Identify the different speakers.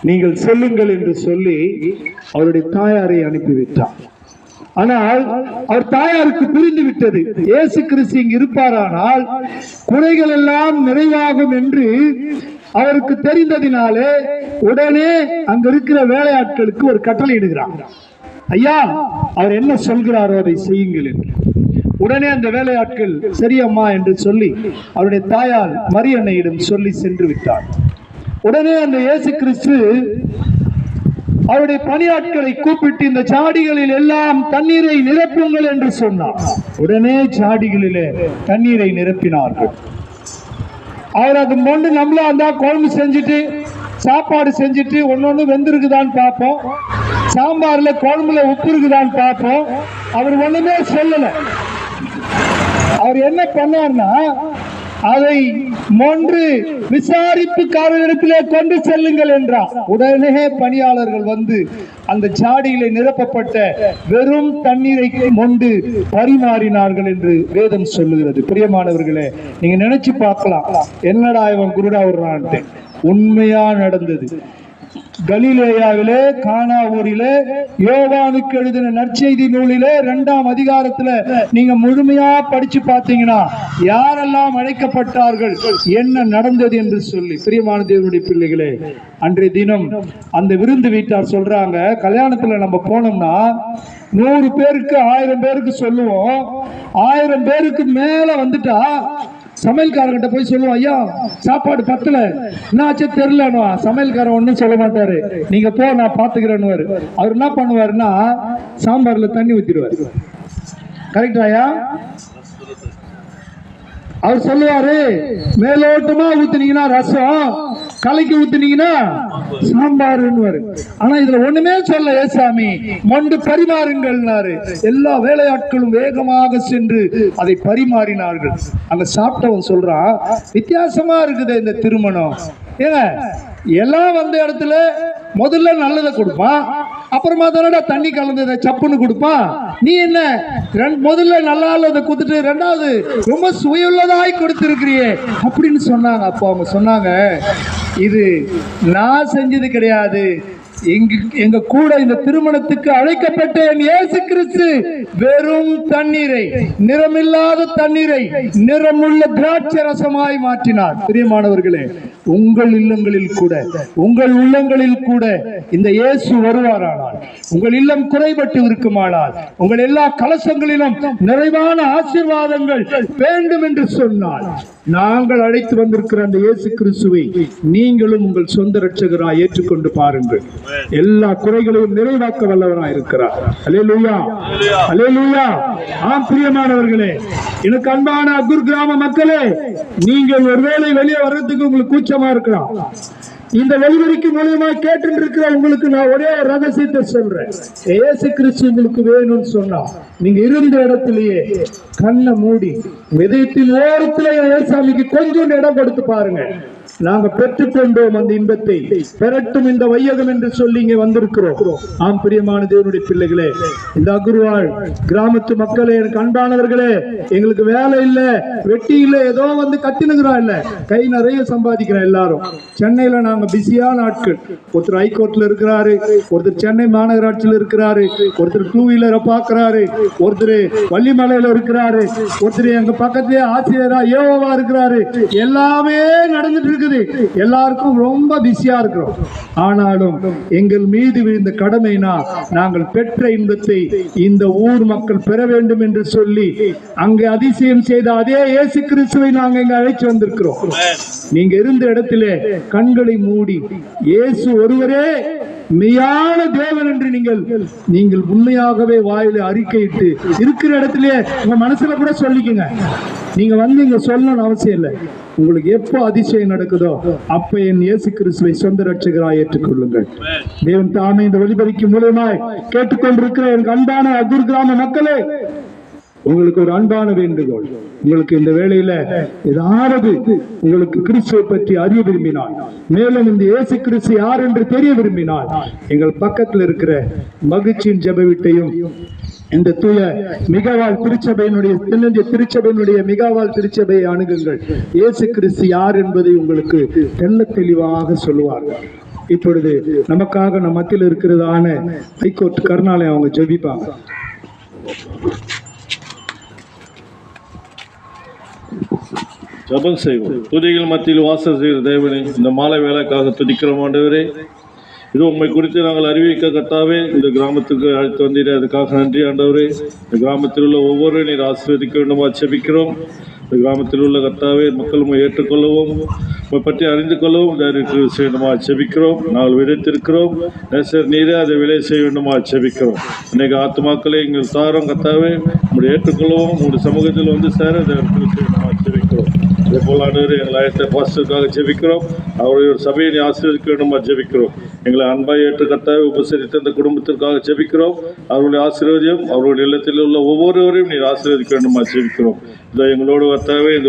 Speaker 1: நீங்கள் செல்லுங்கள் என்று சொல்லி அவருடைய தாயாரை அனுப்பிவிட்டார். ஆனால் அவர் தாயாருக்கு புரிந்து விட்டது, இயேசு கிறிஸ்து இங்கு இருப்பாரானால் குறைகள் எல்லாம் நிறைவாகும் என்று அவருக்கு தெரிந்ததினாலே உடனே அங்க இருக்கிற வேலையாட்களுக்கு ஒரு கட்டளை இடுகிறார். ஐயா, அவர் என்ன சொல்கிறாரோ அதை செய்யுங்கள் என்று. உடனே அந்த வேலையாட்கள் சரியம்மா என்று சொல்லி அவருடைய தாயார் மரியன்னையிடம் சொல்லி சென்று விட்டார். உடனே அந்த இயேசு கிறிஸ்து அவருடைய பணியாட்களை கூப்பிட்டு இந்த ஜாடிகளில் எல்லாம் தண்ணீரை நிரப்புங்கள் என்று சொன்னார். உடனே ஜாடிகளிலே தண்ணீரை நிரப்பினார்கள். அவர் அது மொண்டு நம்மள அந்த குழம்பு செஞ்சுட்டு சாப்பாடு செஞ்சுட்டு ஒன்னொன்னு வெந்திருக்குதான்னு பார்ப்போம், சாம்பார்ல குழம்புல உப்பு இருக்குதான்னு பார்ப்போம். அவர் ஒண்ணுமே சொல்லல. அவர் என்ன பண்ணார்னா, அதை மொன்று விசாரிப்புக்காரரிடத்திலே கொண்டு செல்லுங்கள் என்றார். உடனே பணியாளர்கள் வந்து அந்த ஜாடியிலே நிரப்பப்பட்ட வெறும் தண்ணீரை மொண்டு பரிமாறினார்கள் என்று வேதம் சொல்லுகிறது. பிரியமானவர்களே, நீங்க நினைச்சு பார்க்கலாம், என்னடா இவன் குருடா விடுறான்ட்டு. உண்மையா நடந்தது. கலிலேயாவிலே கானா ஊரிலே யோவானுக்கு எழுதின நற்செய்தி நூலிலே 2ஆம் அதிகாரத்துல நீங்க முழுமையா படிச்சு பார்த்தீங்கன்னா யாரெல்லாம் அழைக்கப்பட்டார்கள், என்ன நடந்தது என்று சொல்லி. பிரியமான தேவனுடைய பிள்ளைகளே, அன்றைய தினம் அந்த விருந்து வீட்டார் சொல்றாங்க, கல்யாணத்துல நம்ம போனோம்னா 100 பேருக்கு 1000 பேருக்கு சொல்லுவோம். 1000 பேருக்கு மேல வந்துட்டா சமையல்காரர்கிட்ட போய் சொல்லுவோம், ஐயா சாப்பாடு பத்தல, என்னாச்சு தெரியலன்னு. சமையல்காரன் ஒன்னும் சொல்ல மாட்டாரு, நீங்க போ நான் பாத்துக்கிறேன்னு. அவர் என்ன பண்ணுவாருன்னா சாம்பார்ல தண்ணி ஊத்திடுவாரு. கரெக்டாயா? அவர் சொல்லுவாரு, மேலோட்டமா ஊத்துனீங்கன்னா ரசம், கலைக்கு ஊத்துனீங்கன்னா சாம்பார். ஆனா இதுல ஒண்ணுமே சொல்ல ஏசாமி, மொண்டு பரிமாறுங்கள்னாரு. எல்லா வேலையாட்களும் வேகமாக சென்று அதை பரிமாறினார்கள். அங்க சாப்பிட்டவன் சொல்றான், வித்தியாசமா இருக்குது இந்த திருமணம். ஏங்க, எல்லாம் வந்த இடத்துல முதல்ல நல்லதை கொடுப்பான், அப்புறமா தானடா தண்ணி கலந்ததை சப்புன்னு கொடுப்பான். நீ என்ன முதல்ல நல்லா உள்ளதை கொடுத்துட்டு ரெண்டாவது ரொம்ப சுவையுள்ளதாய் கொடுத்திருக்கிறியே அப்படின்னு சொன்னாங்க. அப்போ அவங்க சொன்னாங்க, இது நான் செஞ்சது கிடையாது, எங்க கூட இந்த திருமணத்துக்கு அழைக்கப்பட்டேன் இயேசு கிறிஸ்து வெறும் தண்ணீரை, நிறமில்லாத தண்ணீரை நிறமுள்ள திராட்சை ரசமாய் மாற்றினார். பிரியமானவர்களே, உங்கள் இல்லங்களில் கூட, உங்கள் உள்ளங்களில் கூட இந்த இயேசு வருவாரானால், உங்கள் இல்லம் குறைபட்டு இருக்குமானால், உங்கள் எல்லா கலசங்களிலும் நிறைவான ஆசீர்வாதங்கள் வேண்டும் என்று சொன்னால், நாங்கள் அழைத்து வந்திருக்கிற அந்த இயேசு கிறிஸ்துவை நீங்களும் உங்கள் சொந்த இரட்சகராய் ஏற்றுக்கொண்டு பாருங்கள். எல்லா குறைகளையும் நிறைவாக்க வல்லவராய் இருக்கிறார். அல்லேலூயா, அல்லேலூயா. ஆம் பிரியமானவர்களே, எனக்கு அன்பான அக்கூர் கிராம மக்களே, நீங்கள் ஒருவேளை வெளியே வர்றதுக்கு உங்களுக்கு கூச்சமா இருக்கலாம். இந்த வெளிவரிக்கு மூலியமா கேட்டு இருக்கிற உங்களுக்கு நான் ஒரே ரகசியத்தை சொல்றேன். இயேசு கிறிஸ்து உங்களுக்கு வேணும்னு சொன்னா, நீங்க இருந்த இடத்திலேயே கண்ணை மூடி இதயத்தின் ஓரத்துல ஏசாமிக்கு கொஞ்சம் இடம் கொடுத்து பாருங்க. நாங்க பெற்றுக்கொண்டோம் அந்த இன்பத்தை, பெறட்டும் இந்த வையகம் என்று சொல்லி இங்க வந்திருக்கிறோம். ஆம் பிரியமான தேவனுடைய பிள்ளைகளே, இந்த அகுர்வாள் கிராமத்து மக்களே, எனக்கு அன்பானவர்களே, எங்களுக்கு வேலை இல்ல, வெட்டி இல்ல, ஏதோ வந்து கத்தினுங்கிறா இல்ல, கை நிறைய சம்பாதிக்கிறோம். எல்லாரும் சென்னையில நாங்க பிஸியான ஆட்கள். ஒருத்தர் ஹைகோர்ட்ல இருக்கிறாரு, ஒருத்தர் சென்னை மாநகராட்சியில் இருக்கிறாரு, ஒருத்தர் 2 வீலரை பாக்குறாரு, ஒருத்தர் வள்ளிமலையில இருக்கிறாரு, ஒருத்தர் எங்க பக்கத்திலே ஆசிரியரா ஏவோவா இருக்கிறாரு. எல்லாமே நடந்துட்டு இருக்குது. எல்லாருக்கும் ரொம்ப பிஸியா இருக்கிறோம். ஆனாலும் எங்கள் மீது விழுந்த கடமைனா, நாங்கள் பெற்ற இன்பத்தை இந்த ஊர் மக்கள் பெற வேண்டும் என்று சொல்லி அங்கே அதிசயம் செய்த அதே இயேசு கிறிஸ்துவை நாங்கள் இங்க அழைச்சு வந்திருக்கிறோம். நீங்க இருந்த இடத்திலே கண்களை மூடி இயேசு ஒருவரே மெய்யான தேவன் என்று நீங்கள் உண்மையாகவே வாயில அறிக்கையிட்டு இருக்கிற இடத்திலே உங்க மனசுல கூட சொல்லிக்கங்க. நீங்க வந்து இங்க சொல்லணும்னு அவசியம் இல்லை. உங்களுக்கு எப்போ அதிசயம் நடக்குதோ அப்ப என் இயேசு கிறிஸ்துவை சொந்த ரட்சகராய் ஏற்றுக்கொள்ளுங்கள். தேவன் தாமே இந்த ஒளிபரிக்கு மூலமாய் கேட்டுக்கொண்டிருக்கிற எனக்கு அன்பான அக்கூர் கிராம மக்களே, உங்களுக்கு ஒரு அன்பான வேண்டுகோள். உங்களுக்கு இந்த வேளையில ஏதாவது உங்களுக்கு கிறிஸ்துவை பற்றி அறிய விரும்பினால், மேலும் இந்த இயேசு கிறிஸ்து யார் என்று தெரிய விரும்பினால், எங்கள் பக்கத்தில் இருக்கிற மகிழ்ச்சியின் ஜெப வீட்டையும் இந்த தூய மிகவால் திருச்சபையினுடைய தென்னந்திய திருச்சபையினுடைய மிகவால் திருச்சபையை அணுகுங்கள். இயேசு கிறிஸ்து யார் என்பதை உங்களுக்கு தெள்ள தெளிவாக சொல்லுவார்கள். இப்பொழுது நமக்காக நம் மத்தியில் இருக்கிறதான ஹைகோர்ட் கருணாலயம் அவங்க ஜெபிப்பாங்க.
Speaker 2: ஜெபம் செய்வோம். துதிகள் மத்தியில் வாசம் செய்கிற தேவனே, இந்த மாலை வேலைக்காக துதிக்கிறோம் ஆண்டவரே. இது உண்மை குறித்து நாங்கள் அறிவிக்க கர்த்தாவே இந்த கிராமத்துக்கு அழைத்து வந்தீரே, அதுக்காக நன்றி ஆண்டவரே. இந்த கிராமத்தில் உள்ள ஒவ்வொரு நீர் ஆசீர்வதிக்க வேண்டுமா ஜெபிக்கிறோம். இந்த கிராமத்தில் உள்ள கர்த்தாவே மக்களும் ஏற்றுக்கொள்ளவும் உங்களை பற்றி அறிந்து கொள்ளவும் தைரியத்தில் செய்யணுமா ஜெபிக்கிறோம். நாங்கள் விதைத்திருக்கிறோம், நேசர் நீரே அதை விலை செய்ய வேண்டுமா ஜெபிக்கிறோம். அநேக ஆத்மாக்களை எங்கள் தாரம் கர்த்தாவே உங்களை ஏற்றுக்கொள்ளவும் உங்களுடைய சமூகத்தில் வந்து சேர தைரியத்தில் செய்யணுமா ஜெபிக்கிறோம். இதே போல் ஆண்டவரே எங்கள் ஆயத்த பாஸ்டருக்காக ஜெபிக்கிறோம். அவருடைய சபையை ஆசீர்வதிக்க வேண்டுமா ஜெபிக்கிறோம். எங்களை அன்பாய் ஏற்று கர்த்தாவே உபசரித்த அந்த குடும்பத்திற்காக ஜெபிக்கிறோம். அவருடைய ஆசீர்வாதம் அவருடைய இல்லத்தில் உள்ள ஒவ்வொருவரையும் நீர் ஆசீர்வதிக்க வேண்டுமா ஜெபிக்கிறோம். இதை எங்களோடு கர்த்தாவே இந்த